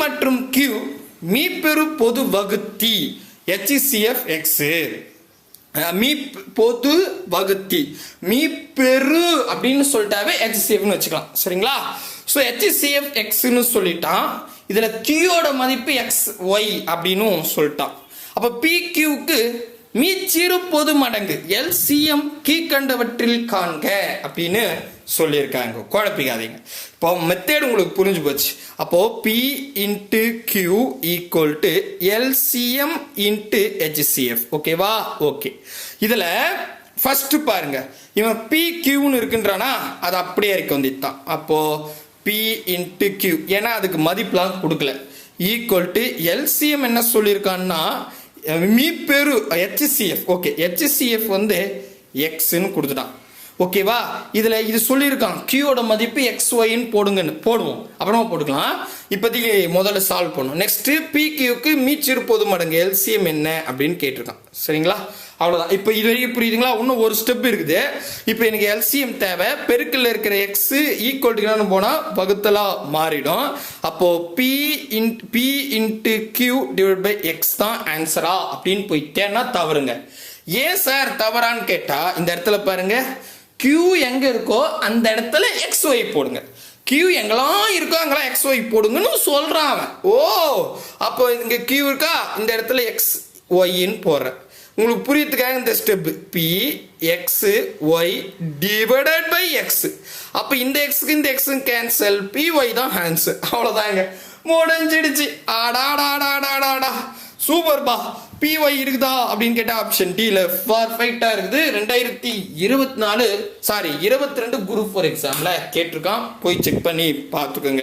மற்றும் Q மீப்பெரு பொது வகுத்தி HCF X. மீ பொது வகுத்தி மீப்பெரு அப்படின்னு சொல்லிட்டாவே HCFன்னு வச்சுக்கலாம். சரிங்களா? ஸோ HCF Xன்னு சொல்லிட்டான். இதுல Qயோட மதிப்பு XY அப்படின்னு சொல்லிட்டான். அப்ப PQக்கு மீச்சிறு பொது மடங்கு LCM கீழ்கண்டவற்றில் காண்க அப்படின்னு சொல்லியிருக்காங்க. குழப்பிக்காதீங்க. இப்போ மெத்தேட் உங்களுக்கு புரிஞ்சு போச்சு. அப்போ P into Q equal to LCM into HCF. ஓகேவா? ஓகே. இதுல ஃபர்ஸ்ட் பாருங்க, இவன் PQன்னு இருக்குன்றானா அது அப்படியே இருக்கு வந்துட்டான். அப்போ P இன்ட்டு Q, ஏன்னா அதுக்கு மதிப்புலாம் கொடுக்கல, ஈக்குவல் டு LCM என்ன சொல்லியிருக்கான்னா மீப்பெரு HCF. ஓகே, HCF வந்து எக்ஸ்ன்னு கொடுத்துட்டான். ஓகேவா? இதுல இது சொல்லியிருக்கான் Qயோட மதிப்பு XYன்னு போடுங்கன்னு போடுவோம், அப்புறமா போட்டுக்கலாம். இப்போதைக்கு முதல்ல சால்வ் பண்ணும். நெக்ஸ்ட் PQக்கு மீச்சிறு பொது மடங்கு LCM என்ன அப்படின்னு கேட்டிருக்கான். சரிங்களா? அவ்வளோதான். இப்போ இது வரைக்கும் புரியுதுங்களா? இன்னும் ஒரு ஸ்டெப் இருக்குது. இப்போ எனக்கு LCM தேவை. பெருக்கல்ல இருக்கிற எக்ஸ் ஈக்குவல் டு போனால் வகுத்தலா மாறிடும். அப்போ P into Q divide by X தான் ஆன்சரா அப்படின்னு போயிட்டேன்னா தவறுங்க. ஏன் சார் தவறான்னு கேட்டா இந்த இடத்துல பாருங்க, Q எங்க இருக்கோ அந்த இடத்துல XY போடுங்க. Q எங்கெல்லாம் இருக்கோ அங்கெல்லாம் XY போடுங்கன்னு சொல்றான் அவன். ஓ, அப்போ இங்க Q இருக்கா, இந்த இடத்துல XYன்னு போடுறேன். உங்களுக்கு புரியறதுக்காக இந்த step P X Y divided by X. அப்போ இந்த எக்ஸுக்கு இந்த எக்ஸும் கேன்சல், PY தான் ஆன்சர். அவ்வளோதாங்க, முடிஞ்சிடுச்சு. ஆடாடாடாடாடா, சூப்பர்பா. PY இருக்குதா அப்படின்னு கேட்டா ஆப்ஷன் டில பர்ஃபெக்டா இருக்குது. 2022 குரூப் 4 எக்ஸாம்ல கேட்டிருக்கான். போய் செக் பண்ணி பார்த்துக்கோங்க.